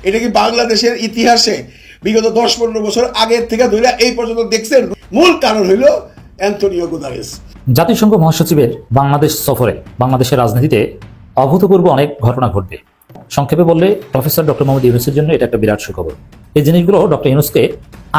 এটা কি বাংলাদেশের ইতিহাসে বিগত 10-15 বছর আগের থেকে ধরে এই পর্যন্ত দেখছেন? মূল কারণ হইল অ্যান্টোনিও গুতেরেস। জাতিসংঘ মহাসচিবের বাংলাদেশ সফরে বাংলাদেশের রাজনীতিতে অভূতপূর্ব অনেক ঘটনা ঘটবে। সংক্ষেপে বললে প্রফেসর ডক্টর মোহাম্মদ ইউনূসের জন্য এটা একটা বিরাট সুখবর। এই জিনিসগুলো ডক্টর ইউনূসকে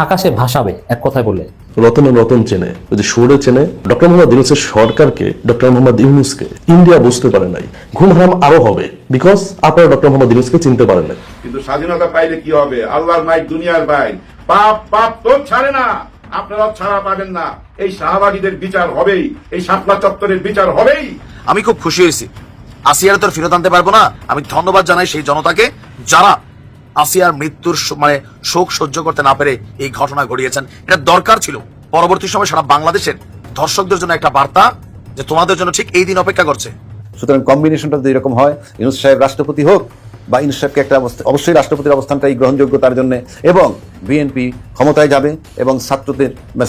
আকাশে ভাসাবে এক কথায় বললে। রতন রতন চেনে, যদি সুরে চেনে ডক্টর মোহাম্মদ ইউনূসের সরকারকে, ডক্টর মোহাম্মদ ইউনূসকে ইন্ডিয়া বুঝতে পারে নাই। ঘুম হারাম আরো হবে, বিকজ আপনারা ডক্টর মোহাম্মদ ইউনূসকে চিনতে পারেন নাই। কিন্তু স্বাধীনতা পাইলে কি হবে? আল্লাহর মাইক, দুনিয়ার বাইক, পাপ পাপ তো ছাড়ে না, আপনারা ছাড়া পাবেন না। এই শাহবাগীদের বিচার হবেই, এই শাপলা চত্বরের বিচার হবেই। আমি খুব খুশি হয়েছি। আসিয়ার তো ফেরত আনতে পারবো না। আমি ধন্যবাদ জানাই সেই জনতাকে যারা আসিয়ার মৃত্যুর মানে শোক সহ্য করতে না পেরে এই ঘটনা ঘটিয়েছেন। এটা দরকার ছিল। পরবর্তী সময় সারা বাংলাদেশের দর্শকদের জন্য একটা বার্তা যে তোমাদের জন্য ঠিক এই দিন অপেক্ষা করছে। সুতরাং কম্বিনেশনটা যদি এরকম হয়, ইউনূস সাহেব রাষ্ট্রপতি হোক বা ইউনূস সাহেবকে একটা অবশ্যই রাষ্ট্রপতির অবস্থানটাই গ্রহণযোগ্য তার জন্য, এবং বিএনপি ক্ষমতায় যাবে এবং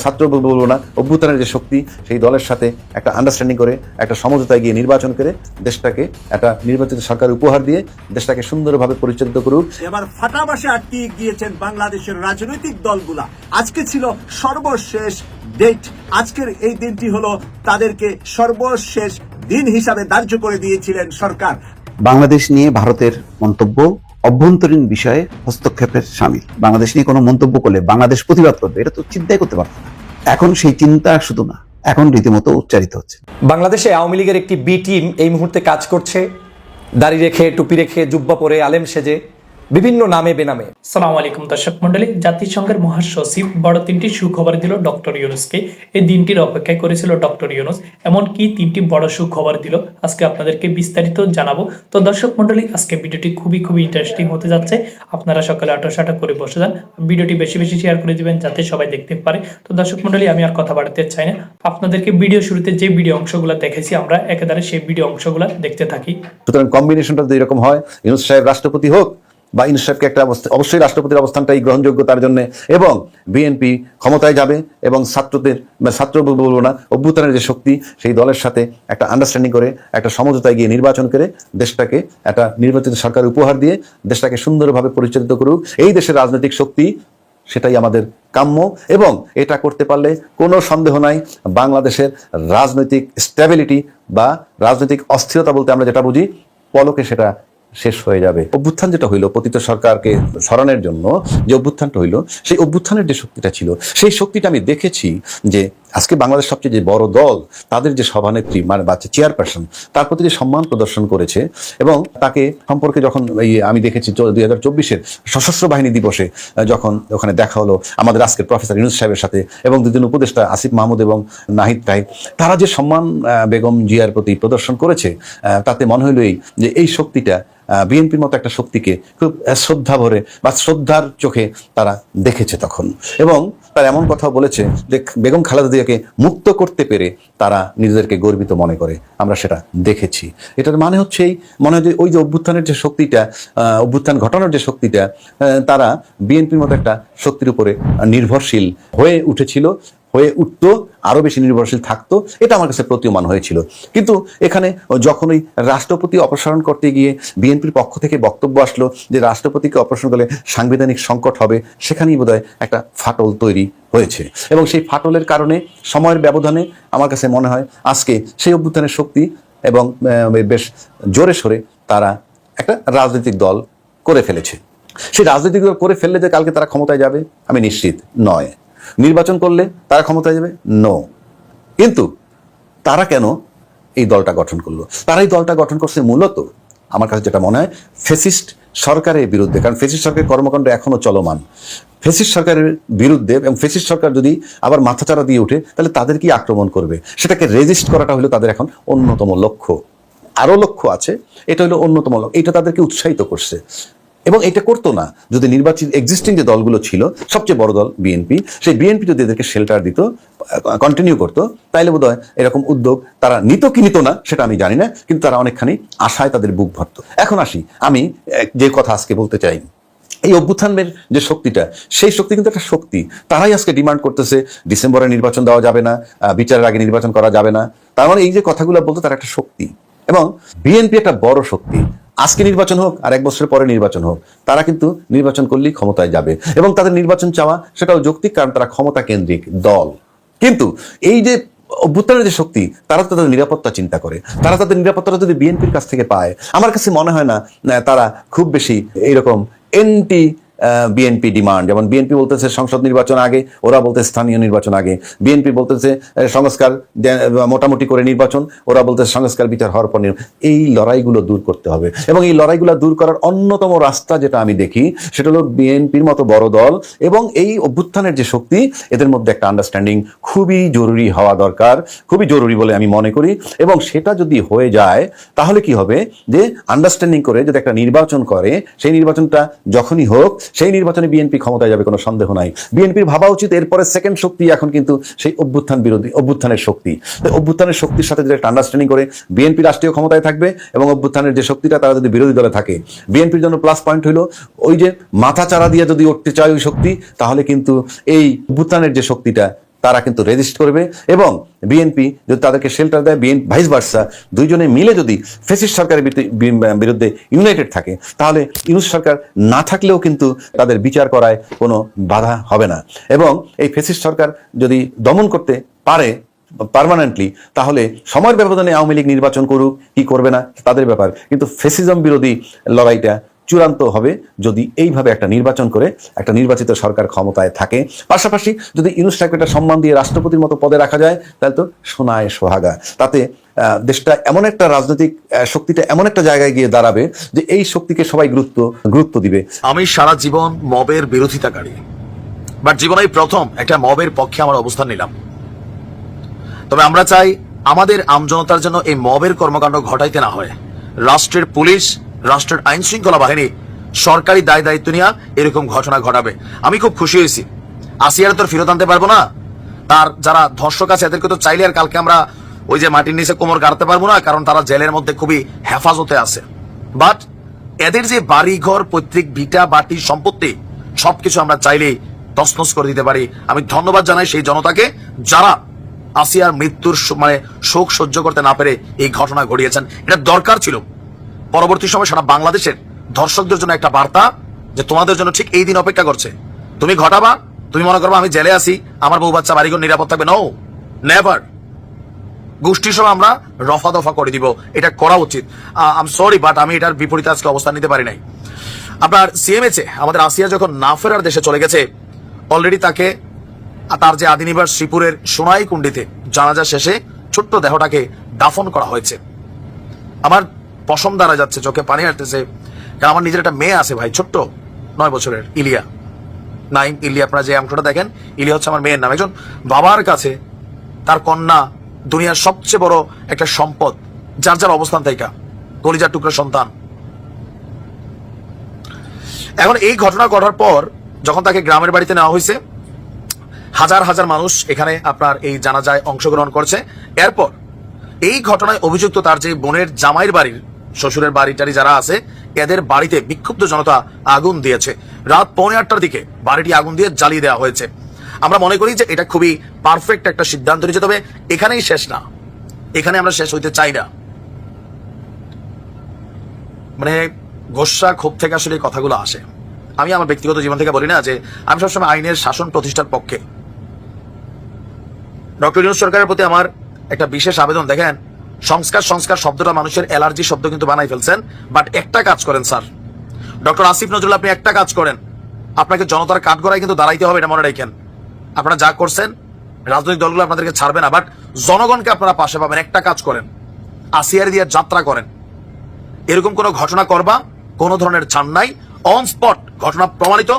ছাত্র বলবো না, অভ্যুত্থানের যে শক্তি সেই দলের সাথে একটা আন্ডারস্ট্যান্ডিং করে একটা সমঝোতায় গিয়ে নির্বাচন করে দেশটাকে একটা নির্বাচিত সরকার উপহার দিয়ে দেশটাকে সুন্দরভাবে পরিচালিত করুক। এবার ফাটাবাসে আটকে গিয়েছেন বাংলাদেশের রাজনৈতিক দলগুলা। আজকে ছিল সর্বশেষ ডেট। আজকের এই দিনটি হলো তাদেরকে সর্বশেষ দিন হিসাবে ধার্য করে দিয়েছিলেন সরকার। বাংলাদেশ নিয়ে ভারতের মন্তব্য অভ্যন্তরীণ বিষয়ে হস্তক্ষেপের শামিল। বাংলাদেশ নিয়ে কোনো মন্তব্য করলে বাংলাদেশ প্রতিবাদ করবে, এটা তো চিন্তাই করতে পারত না। এখন সেই চিন্তা শুধু না, এখন রীতিমতো উচ্চারিত হচ্ছে। বাংলাদেশে আওয়ামী লীগের একটি বি টিম এই মুহূর্তে কাজ করছে, দাড়ি রেখে, টুপি রেখে, জুব্বা পরে, আলেম সেজে, বিভিন্ন নামে বেনামে। সালামু আলাইকুম দর্শক মন্ডলী। জাতিসংঘের মহাসচিব বড় তিনটি সুখবর দিল ডক্টর ইউনূসকে। এই দিনটির অপেক্ষায় করেছিল ডক্টর ইউনূস। এমন কি তিনটি বড় সুখবর দিল আজকে আপনাদেরকে বিস্তারিত জানাবো। তো দর্শক মন্ডলী, আজকে ভিডিওটি খুবই ইন্টারেস্টিং হতে যাচ্ছে। আপনারা সকালে আটা করে বসে যান, ভিডিওটি বেশি শেয়ার করে দিবেন যাতে সবাই দেখতে পারে। তো দর্শক মন্ডলী, আমি আর কথা বাড়াতে চাই না, আপনাদেরকে ভিডিও শুরুতে যে ভিডিও অংশগুলো দেখেছি আমরা একেবারে সেই ভিডিও অংশগুলো দেখতে থাকি। সুতরাং কম্বিনেশনটা যদি এরকম হয়, ইউনূস সাহেব রাষ্ট্রপতি হোক বা ইউনূস সাহেবকে একটা অবশ্যই রাষ্ট্রপতির অবস্থানটাই গ্রহণযোগ্য তার জন্য, এবং বিএনপি ক্ষমতায় যাবে এবং ছাত্র বলবো না, অভ্যুত্থানের যে শক্তি সেই দলের সাথে একটা আন্ডারস্ট্যান্ডিং করে একটা সমঝোতায় গিয়ে নির্বাচন করে দেশটাকে একটা নির্বাচিত সরকার উপহার দিয়ে দেশটাকে সুন্দরভাবে পরিচালিত করুক এই দেশের রাজনৈতিক শক্তি। সেটাই আমাদের কাম্য, এবং এটা করতে পারলে কোনো সন্দেহ নাই বাংলাদেশের রাজনৈতিক স্ট্যাবিলিটি বা রাজনৈতিক অস্থিরতা বলতে আমরা যেটা বুঝি, পলকে সেটা শেষ হয়ে যাবে। অভ্যুত্থান যেটা হইলো, পতিত সরকারকে সরানোর জন্য যে অভ্যুত্থানটা হইলো, সেই অভ্যুত্থানের যে শক্তিটা ছিল সেই শক্তিটা আমি দেখেছি যে আজকে বাংলাদেশ সবচেয়ে যে বড় দল তাদের যে সভানেত্রী মানে বাচ্চা চেয়ারপারসন তার প্রতি যে সম্মান প্রদর্শন করেছে, এবং তাকে সম্পর্কে যখন আমি দেখেছি 2024-এর সশস্ত্র বাহিনী দিবসে যখন ওখানে দেখা হলো আমাদের আজকের প্রফেসর ইউনূস সাহেবের সাথে এবং দুজন উপদেষ্টা আসিফ মাহমুদ এবং নাহিদ তাহিদ, তারা যে সম্মান বেগম জিয়ার প্রতি প্রদর্শন করেছে, তাতে মনে হইল যে এই শক্তিটা বিএনপির মতো একটা শক্তিকে খুব শ্রদ্ধা ভরে বা শ্রদ্ধার চোখে তারা দেখেছে তখন, এবং তারা এমন কথা বলেছে যে বেগম খালেদা জিয়াকে মুক্ত করতে পেরে তারা নিজেদেরকে গর্বিত মনে করে। আমরা সেটা দেখেছি। এটার মানে হচ্ছে মনে হয় যে ওই যে অভ্যুত্থানের যে শক্তিটা, অভ্যুত্থান ঘটানোর যে শক্তিটা, তারা বিএনপির মতো একটা শক্তির উপরে নির্ভরশীল হয়ে উঠেছিল, হয়ে উঠতো, আরো বেশি নির্ভরশীল থাকতো। এটা আমার কাছে প্রতীয়মান হয়েছিল। কিন্তু এখানে যখন ওই রাষ্ট্রপতি অপসারণ করতে গিয়ে বিএনপির পক্ষ থেকে বক্তব্য আসলো যে রাষ্ট্রপতিকে অপসারণ করলে সাংবিধানিক সংকট হবে, সেখানেই বোধহয় একটা ফাটল তৈরি হয়েছে, এবং সেই ফাটলের কারণে সময়ের ব্যবধানে আমার কাছে মনে হয় আজকে সেই অভ্যুত্থানের শক্তি এবং বেশ জোরে সোরে তারা একটা রাজনৈতিক দল করে ফেলেছে। সেই রাজনৈতিক দল করে ফেললে যে কালকে তারা ক্ষমতায় যাবে আমি নিশ্চিত নয়। নির্বাচন করলে তারা ক্ষমতায় যাবে নো। কিন্তু তারা কেন এই দলটা গঠন করলো? তারা এই দলটা গঠন করছে মূলত আমার কাছে যেটা মনে হয় ফ্যাসিস্ট সরকারের বিরুদ্ধে, কারণ ফ্যাসিস্ট সরকারের কর্মকাণ্ড এখনো চলমান। ফ্যাসিস্ট সরকারের বিরুদ্ধে, এবং ফ্যাসিস্ট সরকার যদি আবার মাথাচাড়া দিয়ে ওঠে তাহলে তাদের কি আক্রমণ করবে সেটাকে রেজিস্ট করাটা হলো তাদের এখন অন্যতম লক্ষ্য। আরো লক্ষ্য আছে, এটা হলো অন্যতম লক্ষ্য। এটা তাদেরকে উৎসাহিত করছে, এবং এটা করতো না যদি নির্বাচিত এক্সিস্টিং যে দলগুলো ছিল, সবচেয়ে বড় দল বিএনপি, সেই বিএনপি যদি এদেরকে শেল্টার দিত, কন্টিনিউ করতো, তাইলে বোধহয় এরকম উদ্যোগ তারা নিত কি নিত না সেটা আমি জানি না, কিন্তু তারা অনেকখানি আশায় তাদের বুক ভরত। এখন আসি আমি যে কথা আজকে বলতে চাই, এই অভ্যুত্থানের যে শক্তিটা, সেই শক্তি কিন্তু একটা শক্তি। তারাই আজকে ডিমান্ড করতেছে ডিসেম্বরে নির্বাচন দেওয়া যাবে না, বিচারের আগে নির্বাচন করা যাবে না। তার মানে এই যে কথাগুলো বলতো তারা একটা শক্তি, এবং বিএনপি একটা বড় শক্তি। আজকে নির্বাচন হোক আর 1 বছর পরে নির্বাচন হোক, তারা কিন্তু নির্বাচন করলেই ক্ষমতায় যাবে এবং তাদের নির্বাচন চাওয়া সেটাও যৌক্তিক, কারণ তারা ক্ষমতা কেন্দ্রিক দল। কিন্তু এই যে অভ্যুত্থানের যে শক্তি, তারা তো তাদের নিরাপত্তা চিন্তা করে, তারা তাদের নিরাপত্তাটা যদি বিএনপির কাছ থেকে পায়, আমার কাছে মনে হয় না তারা খুব বেশি এইরকম এন্টি বিএনপি ডিমান্ড, যেমন বিএনপি বলতেছে সংসদ নির্বাচন আগে, ওরা বলতে স্থানীয় নির্বাচন আগে। বিএনপি বলতেছে সংস্কার মোটামুটি করে নির্বাচন, ওরা বলতেছে সংস্কার বিচার হওয়ার পর এই লড়াইগুলো দূর করতে হবে। এবং এই লড়াইগুলো দূর করার অন্যতম রাস্তা যেটা আমি দেখি, সেটা হলো বিএনপির মতো বড় দল এবং এই অভ্যুত্থানের যে শক্তি, এদের মধ্যে একটা আন্ডারস্ট্যান্ডিং খুবই জরুরি হওয়া দরকার, খুবই জরুরি বলে আমি মনে করি। এবং সেটা যদি হয়ে যায় তাহলে কি হবে, যে আন্ডারস্ট্যান্ডিং করে যদি একটা নির্বাচন করে, সেই নির্বাচনটা যখনই হোক সেই নির্বাচনে বিএনপি ক্ষমতায় যাবে, কোনো সন্দেহ নাই। বিএনপির ভাবা উচিত এরপরে সেকেন্ড শক্তি এখন কিন্তু সেই অভ্যুত্থানের শক্তি। অভ্যুত্থানের শক্তির সাথে যদি একটা আন্ডারস্ট্যান্ডিং করে বিএনপি রাষ্ট্রীয় ক্ষমতায় থাকবে এবং অভ্যুত্থানের যে শক্তিটা তারা যদি বিরোধী দলে থাকে, বিএনপির জন্য প্লাস পয়েন্ট হইলো ওই যে মাথা চারা দিয়ে যদি উঠতে চায় ওই শক্তি, তাহলে কিন্তু এই অভ্যুত্থানের যে শক্তিটা তারা কিন্তু রেজিস্ট করবে। এবং বিএনপি যদি তাদেরকে শেল্টার দেয়, ভাইস ভার্সা, দুইজনে মিলে যদি ফ্যাসিস্ট সরকারের বিরুদ্ধে ইউনাইটেড থাকে, তাহলে ইউনূস সরকার না থাকলেও কিন্তু তাদের বিচার করায় কোনো বাধা হবে না। এবং এই ফ্যাসিস্ট সরকার যদি দমন করতে পারে পার্মানেন্টলি, তাহলে সময়ের ব্যবধানে আওয়ামী লীগ নির্বাচন করুক কি করবে না তাদের ব্যাপার, কিন্তু ফ্যাসিজম বিরোধী লড়াইটা চূড়ান্ত হবে যদি এইভাবে একটা নির্বাচন করে একটা নির্বাচিত সরকার ক্ষমতায় থাকে। পাশাপাশি যদি ইউনূস সাহেবকে একটা সম্মান দিয়ে রাষ্ট্রপতির মতো পদে রাখা যায়, তাহলে তো সোনায় সোহাগা। তাতে দেশটা এমন একটা রাজনৈতিক শক্তিটা এমন একটা জায়গায় গিয়ে দাঁড়াবে যে এই শক্তিকে সবাই গুরুত্ব দিবে। আমি সারা জীবন মবের বিরোধিতাকারী, বাট জীবনেই প্রথম একটা মবের পক্ষে আমার অবস্থান নিলাম। তবে আমরা চাই আমাদের আমজনতার জন্য এই মবের কর্মকাণ্ড ঘটাইতে না হয়। রাষ্ট্রের পুলিশ, রাষ্ট্রের আইন শৃঙ্খলা বাহিনী সরকারি দায় দায়িত্ব নিয়ে এরকম ঘটনা ঘটাবে। আমি খুব খুশি হয়েছি। আসিয়ার তো ফেরত আনতে পারবো না, তার যারা ধর্ষক আছে এদেরকে তো চাইলে আর কালকে আমরা ওই যে মাটির নিচে কোমর গাড়তে পারবো না, কারণ তারা জেলের মধ্যে খুবই হেফাজতে আছে। বাট এদের যে বাড়ি ঘর, পৈতৃক ভিটা বাটি সম্পত্তি সবকিছু আমরা চাইলেই তছনছ করে দিতে পারি। আমি ধন্যবাদ জানাই সেই জনতাকে যারা আসিয়ার মৃত্যুর শোক সহ্য করতে না পেরে এই ঘটনা ঘটিয়েছেন। এটা দরকার ছিল। পরবর্তী সময় সারা বাংলাদেশের ধর্ষকদের জন্য একটা বার্তা যে তোমাদের জন্য ঠিক এই দিন অপেক্ষা করছে। তুমি ঘটাবা, তুমি মনে করবা আমি জেলে আছি, আমার বউ বাচ্চা বাড়িঘর নিরাপদ থাকবে। No, never. গোষ্ঠী সব আমরা রফা দফা করে দিব, এটা করা উচিত। আই এম সরি, বাট আমি এটার বিপরীতে আজকে অবস্থান নিতে পারি নাই। আপনার সিএমএচে আমাদের আসিয়া যখন না ফেরার দেশে চলে গেছে, অলরেডি তাকে তার যে আদি নিবাস শ্রীপুরের সোনাইকুণ্ডিতে জানাজা শেষে ছোট্ট দেহটাকে দাফন করা হয়েছে। আমার পশম দাঁড়া যাচ্ছে, চোখে পানি আসতেছে, কারণ আমার নিজের একটা মেয়ে আছে ভাই, ছোট্ট 9 বছরের ইলিয়া, নাইম ইলিয়া। আপনারা যে অংশটা দেখেন, ইলিয়া হচ্ছে আমার মেয়ের নাম। একজন বাবার কাছে তার কন্যা দুনিয়ার সবচেয়ে বড় একটা সম্পদ, যার যার অবস্থান থেকে কলিজার টুকরো সন্তান। এখন এই ঘটনা ঘটার পর যখন তাকে গ্রামের বাড়িতে নেওয়া হয়েছে, হাজার হাজার মানুষ এখানে আপনার এই জানাজায় অংশগ্রহণ করছে। এরপর এই ঘটনায় অভিযুক্ত তার যে বোনের জামাইয়ের বাড়ির, শ্বশুরের বাড়িটারি যারা আছে, এদের বাড়িতে বিক্ষুব্ধ জনতা আগুন দিয়েছে। রাত 8:45টার দিকে বাড়িটি আগুন দিয়ে জ্বালিয়ে দেওয়া হয়েছে। আমরা মনে করি যে এটা খুবই পারফেক্ট একটা সিদ্ধান্ত নিয়েছে। তবে এখানেই শেষ না, এখানে আমরা শেষ হইতে চাই না। গোসা ক্ষোভ থেকে আসলে কথাগুলো আসে। আমি আমার ব্যক্তিগত জীবন থেকে বলি না যে আমি সবসময় আইনের শাসন প্রতিষ্ঠার পক্ষে। ডক্টর ইউনূস সরকারের প্রতি আমার একটা বিশেষ আবেদন। দেখেন, সংস্কার শব্দটা মানুষের অ্যালার্জি শব্দ কিন্তু বানাই ফেলছেন। বাট একটা কাজ করেন স্যার, ডক্টর আসিফ নজরুল, আপনি একটা কাজ করেন, আপনাকে জনতার কাঠগড়ায় কিন্তু দাঁড়াইতে হবে, এটা মনে রাখেন। আপনারা যা করছেন রাজনৈতিক দলগুলো আপনাদেরকে ছাড়বে না, বাট জনগণকে আপনারা পাশে পাবেন। একটা কাজ করেন, আসিয়ার দিয়ে যাত্রা করেন। এরকম কোন ঘটনা করবা, কোন ধরনের ছাড় নাই, অন স্পট ঘটনা প্রমাণিত,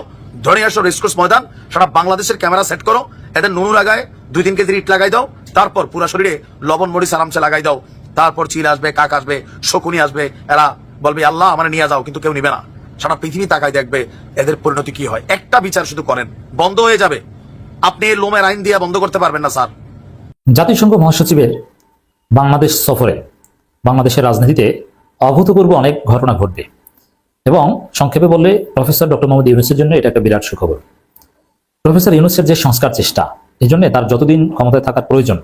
ধরে আসো রেসকোর্স ময়দান, সারা বাংলাদেশের ক্যামেরা সেট করো, এদের নুনু লাগায় 2-3 কেজি ইট লাগাই দাও, তারপর পুরো শরীরে লবণ মরিচ আরামসে লাগাই দাও। তারপর চিল আসবে, কাক আসবে, শকুনি আসবে, এরা বলবে আল্লাহ আমার নিয়ে যাও, কিন্তু কেউ নিবে না। সারা পৃথিবী তাকায় দেখবে এদের পরিণতি কি হয়। একটা বিচার শুধু করেন, বন্ধ হয়ে যাবে। আপনি লোমের আইন দিয়ে বন্ধ করতে পারবেন না স্যার। জাতিসংঘ মহাসচিবের বাংলাদেশ সফরে বাংলাদেশের রাজনীতিতে অভূতপূর্ব অনেক ঘটনা ঘটবে এবং সংক্ষেপে বললে প্রফেসর ডক্টর মোহাম্মদ ইউনূসের জন্য এটা একটা বিরাট সুখবর। প্রফেসর ইউনূসের যে সংস্কার চেষ্টা, এই জন্য তার যতদিন ক্ষমতায় থাকার প্রয়োজন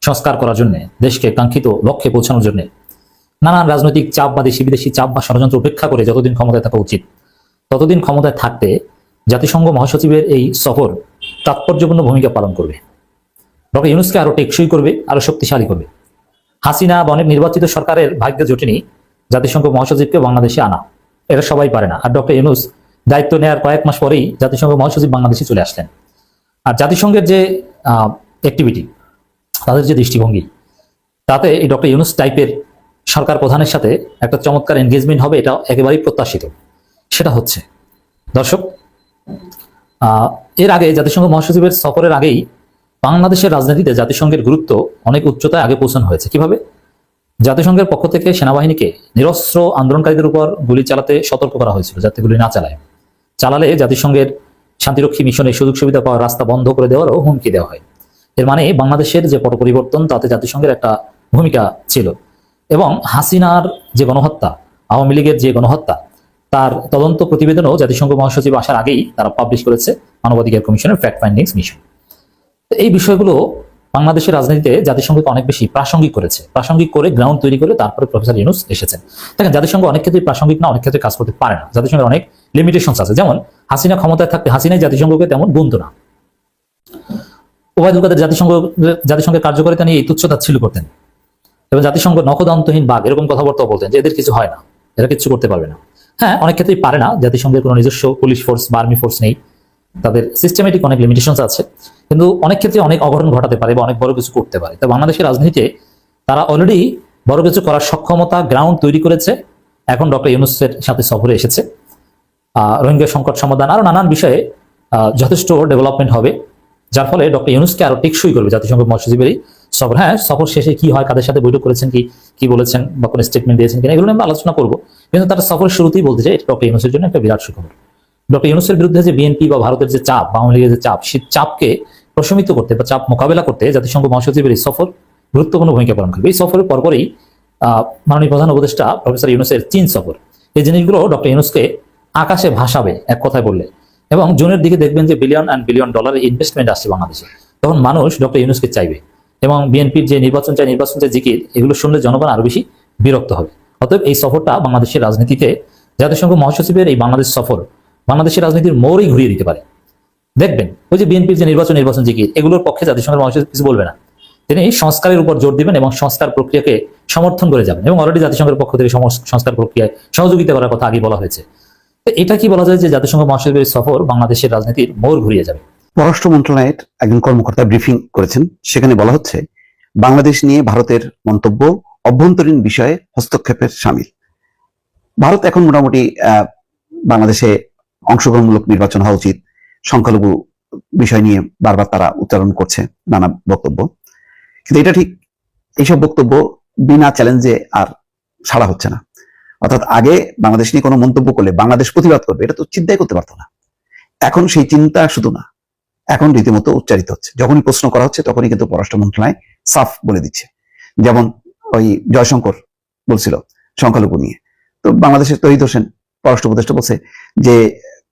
সংস্কার করার জন্য, দেশকে কাঙ্ক্ষিত লক্ষ্যে পৌঁছানোর জন্য, নানান রাজনৈতিক চাপ বা দেশি বিদেশি চাপ বা ষড়যন্ত্র উপেক্ষা করে যতদিন ক্ষমতায় থাকা উচিত ততদিন ক্ষমতায় থাকতে জাতিসংঘ মহাসচিবের এই সফর তাৎপর্যপূর্ণ ভূমিকা পালন করবে। ডক্টর ইউনূসকে আরো টেকসই করবে, আরো শক্তিশালী করবে। হাসিনা বা অনেক নির্বাচিত সরকারের ভাগ্যে জোটেনি জাতিসংঘ মহাসচিবকে বাংলাদেশে আনা, এটা সবাই পারে না। আর ডক্টর ইউনূস দায়িত্ব নেওয়ার কয়েক মাস পরেই জাতিসংঘ মহাসচিব বাংলাদেশে চলে আসলেন। আর জাতিসংঘের যে অ্যাক্টিভিটি, তাদের যে দৃষ্টিভঙ্গি, তাতে এই ডক্টর ইউনূস টাইপের সরকার প্রধানের সাথে একটা চমৎকার এনগেজমেন্ট হবে, এটা একেবারেই প্রত্যাশিত। সেটা হচ্ছে, দর্শক, এর আগে জাতিসংঘ মহাসচিবের সফরের আগেই বাংলাদেশের রাজনীতিতে জাতিসংঘের গুরুত্ব অনেক উচ্চতায় আগে পৌঁছানো হয়েছে। কিভাবে? জাতিসংঘের পক্ষ থেকে সেনাবাহিনীকে নিরস্ত্র আন্দোলনকারীদের উপর গুলি চালাতে সতর্ক করা হয়েছিল, যাতে গুলি না চালালে জাতিসংঘের শান্তিরক্ষী মিশনের সুযোগ সুবিধা পাওয়ার রাস্তা বন্ধ করে দেওয়ারও হুমকি দেওয়া হয়। এর মানে বাংলাদেশের যে পট পরিবর্তন, তাতে জাতিসংঘের একটা ভূমিকা ছিল। এবং হাসিনার যে গণহত্যা, আওয়ামী লীগের যে গণহত্যা, তার তদন্ত প্রতিবেদনও জাতিসংঘ মহাসচিব আসার আগেই তারা পাবলিশ করেছে মানবাধিকার কমিশনের ফ্যাক্ট ফাইন্ডিংস মিশন। এই বিষয়গুলো বাংলাদেশের রাজনীতিতে জাতিসংঘকে অনেক বেশি প্রাসঙ্গিক করেছে, প্রাসঙ্গিক করে গ্রাউন্ড তৈরি করে তারপরে প্রফেসর ইউনূস এসেছেন। দেখেন, জাতিসংঘ অনেক ক্ষেত্রে প্রাসঙ্গিক না, অনেক ক্ষেত্রে কাজ করতে পারে না। জাতিসংঘের অনেক লিমিটেশনস আছে। যেমন হাসিনা ক্ষমতায় থাকতে হাসিনাই জাতিসংঘকে তেমন গুনতো না। ওবায়দুল কাদের জাতিসংঘের কার্যকারিতা নিয়ে তুচ্ছতাচ্ছিল্য করতেন এবং জাতিসংঘ নখদন্তহীন বাঘ এরকম কথাবার্তা বলতেন যে এদের কিছু হয় না, এরা কিছু করতে পারবে না। হ্যাঁ, অনেক ক্ষেত্রেই পারে না, জাতিসংঘের কোনো নিজস্ব পুলিশ ফোর্স বা আর্মি ফোর্স নেই, তাদের সিস্টেমেটিক অনেক লিমিটেশনস আছে, কিন্তু অনেক ক্ষেত্রে অনেক অঘটন ঘটাতে পারে বা অনেক বড় কিছু করতে পারে। তো বাংলাদেশের রাজনীতিতে তারা অলরেডি বড় কিছু করার সক্ষমতা গ্রাউন্ড তৈরি করেছে। এখন ডক্টর ইউনূসের সাথে সফরে এসেছে। রোহিঙ্গা সংকট সমাধান আরো নানান বিষয়ে যথেষ্ট ডেভেলপমেন্ট হবে, যার ফলে ডক্টর ইউনূসকে আরো টেকসই করবে জাতিসংঘ মহাসচিবের সফর। হ্যাঁ, সফর শেষে কি হয়, কাদের সাথে বৈঠক করেছেন, কি বলেছেন বা কোনো স্টেটমেন্ট দিয়েছেন কিনা, এগুলো আমরা আলোচনা করবো। কিন্তু তারা সফরের শুরুতেই বলতে চাই, এটা ডক্টর ইউনূসের জন্য একটা বিরাট সুখবর। ডক্টর ইউনূসের বিরুদ্ধে যে বিএনপি বা ভারতের যে চাপ, আওয়ামী লীগের যে চাপ, সেই চাপকে প্রশমিত করতে বা চাপ মোকাবেলা করতে জাতিসংঘ মহাসচিবের এই সফর গুরুত্বপূর্ণ ভূমিকা পালন করবে। এই সফরের পরপরই মাননীয় প্রধান উপদেষ্টা প্রফেসর ইউনূসের চীন সফর, এই জিনিসগুলো ডক্টর ইউনূসকে আকাশে ভাসাবে এক কথায় বললে। এবং জুনের দিকে দেখবেন যে বিলিয়ন অ্যান্ড বিলিয়ন ডলারের ইনভেস্টমেন্ট আসছে বাংলাদেশে, তখন মানুষ ডক্টর ইউনূসকে চাইবে। এবং বিএনপির যে নির্বাচন চাই জিকির, এগুলো শুনলে জনগণ আরো বেশি বিরক্ত হবে। অতএব এই সফরটা বাংলাদেশের রাজনীতিতে জাতিসংঘ মহাসচিবের এই বাংলাদেশ সফর বাংলাদেশের রাজনীতির মোড়ই ঘুরিয়ে দিতে পারে। দেখবেন ওই যে বিএনপির যে নির্বাচন জিকির, এগুলোর পক্ষে জাতিসংঘের মহাসচিব কিছু বলবে না, তিনি সংস্কারের উপর জোর দিবেন এবং সংস্কার প্রক্রিয়াকে সমর্থন করে যাবেন। এবং অলরেডি জাতিসংঘের পক্ষ থেকে সংস্কার প্রক্রিয়ায় সহযোগিতা করার কথা আগে বলা হয়েছে। তো এটা কি বলা যায় যে জাতিসংঘ মহাসচিবের সফর বাংলাদেশের রাজনীতির মোড় ঘুরিয়ে যাবে। পররাষ্ট্র মন্ত্রণালয়ের একজন কর্মকর্তা ব্রিফিং করেছেন, সেখানে বলা হচ্ছে বাংলাদেশ নিয়ে ভারতের মন্তব্য অভ্যন্তরীণ বিষয়ে হস্তক্ষেপের শামিল। ভারত এখন মোটামুটি বাংলাদেশে অংশগ্রহণমূলক নির্বাচন হওয়া উচিত, সংখ্যালঘু বিষয় নিয়ে বারবার তারা উচ্চারণ করছে নানা বক্তব্য। কিন্তু এটা ঠিক, এইসব বক্তব্য বিনা চ্যালেঞ্জে আর সাড়া হচ্ছে না। অর্থাৎ আগে বাংলাদেশ নিয়ে কোনো মন্তব্য করলে বাংলাদেশ প্রতিবাদ করবে, এটা তো চিন্তাই করতে পারতো না। এখন সেই চিন্তা শুধু না, এখন রীতিমতো উচ্চারিত হচ্ছে। যখনই প্রশ্ন করা হচ্ছে তখনই কিন্তু পররাষ্ট্র মন্ত্রণালয় সাফ বলে দিচ্ছে। যেমন ওই জয়শঙ্কর বলছিল সংখ্যালঘু নিয়ে, তো বাংলাদেশের তহিদ হোসেন পররাষ্ট্র উপদেষ্টা বলছে যে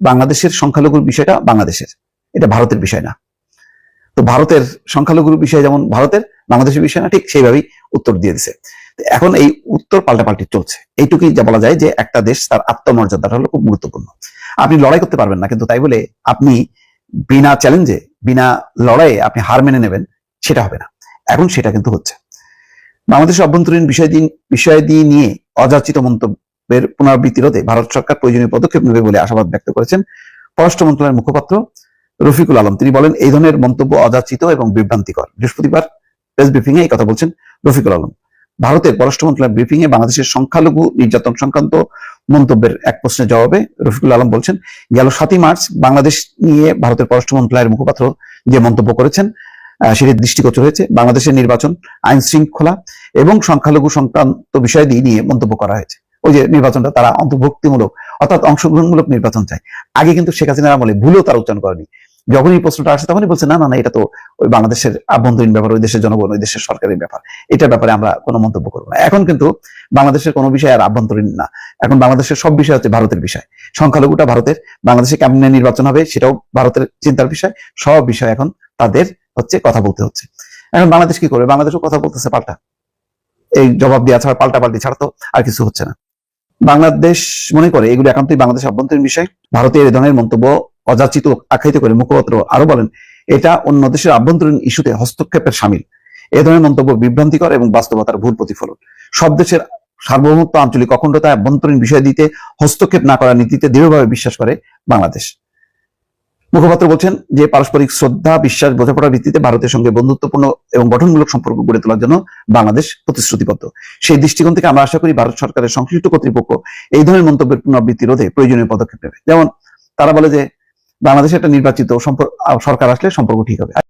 বাংলাদেশের সংখ্যালঘুর বিষয়টা বাংলাদেশের, এটা ভারতের বিষয় না। তো ভারতের সংখ্যালঘুর বিষয় যেমন ভারতের, বাংলাদেশের বিষয় না, ঠিক সেইভাবেই উত্তর দিয়ে দিছে। এখন এই উত্তর পাল্টাপাল্টি চলছে। এইটুকুই যা বলা যায় যে একটা দেশ তার আত্মমর্যাদাটা হলো খুব গুরুত্বপূর্ণ। আপনি লড়াই করতে পারবেন না, কিন্তু তাই বলে আপনি বিনা চ্যালেঞ্জে বিনা লড়াইয়ে আপনি হার মেনে নেবেন, সেটা হবে না। এখন সেটা কিন্তু হচ্ছে। বাংলাদেশের অভ্যন্তরীণ বিষয়াদি নিয়ে অযাচিত মন্তব্যের পুনরাবৃত্তি রোধে ভারত সরকার প্রয়োজনীয় পদক্ষেপ নেবে বলে আশাবাদ ব্যক্ত করেছেন পররাষ্ট্র মন্ত্রণালয়ের মুখপাত্র রফিকুল আলম। তিনি বলেন, এই ধরনের মন্তব্য অযাচিত এবং বিভ্রান্তিকর। বৃহস্পতিবার প্রেস ব্রিফিং এ এই কথা বলছেন রফিকুল আলম। ভারতের পররাষ্ট্র মন্ত্রণালয়ের ব্রিফিং এ বাংলাদেশের সংখ্যালঘু নির্যাতন সংক্রান্ত মন্তব্যের এক প্রশ্নের জবাবে রফিকুল আলম বলছেন, গেল 7 মার্চ বাংলাদেশ নিয়ে ভারতের পররাষ্ট্র মন্ত্রণালয়ের মুখপাত্র যে মন্তব্য করেছেন সেটি দৃষ্টিগোচর হয়েছে। বাংলাদেশের নির্বাচন, আইন শৃঙ্খলা এবং সংখ্যালঘু সংক্রান্ত বিষয়াদি নিয়ে মন্তব্য করা হয়েছে। ওই যে নির্বাচনটা তারা অন্তর্ভুক্তিমূলক অর্থাৎ অংশগ্রহণমূলক নির্বাচন চায়। আগে কিন্তু শেখ হাসিনার আমলে ভুলেও তারা উচ্চারণ করেনি। যখন এই প্রশ্নটা আসে তখনই বলছে না না না, এটা তো ওই বাংলাদেশের আভ্যন্তরীণ ব্যাপার, ওই দেশের জনগণ, ওই দেশের সরকারের ব্যাপার, এটার ব্যাপারে আমরা কোনো মন্তব্য করবো না। এখন কিন্তু বাংলাদেশের কোনো বিষয় আর আভ্যন্তরীণ না, এখন বাংলাদেশের সব বিষয় হচ্ছে ভারতের বিষয়। সংখ্যালঘুটা ভারতের, বাংলাদেশে কেমনে নির্বাচন হবে সেটাও ভারতের চিন্তার বিষয়। সব বিষয় এখন তাদের হচ্ছে কথা বলতে হচ্ছে। এখন বাংলাদেশ কি করবে? বাংলাদেশও কথা বলতেছে পাল্টা। এই জবাব দেওয়া ছাড়া, পাল্টাপাল্টি ছাড়া তো আর কিছু হচ্ছে না। বাংলাদেশ মনে করে এগুলো একান্তই বাংলাদেশের অভ্যন্তরীণ বিষয়। ভারতের এ ধরনের মন্তব্য অযাচিত আখ্যায়িত করে মুখপাত্র আরো বলেন, এটা অন্য দেশের আভ্যন্তরীণ ইস্যুতে হস্তক্ষেপের শামিল। এ ধরনের মন্তব্য বিভ্রান্তিকর এবং বাস্তবতার ভুল প্রতিফলন। সব দেশের সার্বভৌমত্ব, আঞ্চলিক অখণ্ডতা, আভ্যন্তরীণ বিষয় দিতে হস্তক্ষেপ না করার নীতিতে দৃঢ়ভাবে বিশ্বাস করে বাংলাদেশ। মুখপাত্র বলছেন যে পারস্পরিক শ্রদ্ধা, বিশ্বাস, বোঝাপড়ার ভিত্তিতে ভারতের সঙ্গে বন্ধুত্বপূর্ণ এবং গঠনমূলক সম্পর্ক গড়ে তোলার জন্য বাংলাদেশ প্রতিশ্রুতিবদ্ধ। সেই দৃষ্টিকোণ থেকে আমরা আশা করি ভারত সরকারের সংশ্লিষ্ট কর্তৃপক্ষ এই ধরনের মন্তব্যের পুনরাবৃত্তি রোধে প্রয়োজনীয় পদক্ষেপ নেবে। যেমন তারা বলে যে বাংলাদেশে একটা নির্বাচিত সরকার আসলে সম্পর্ক ঠিক হবে।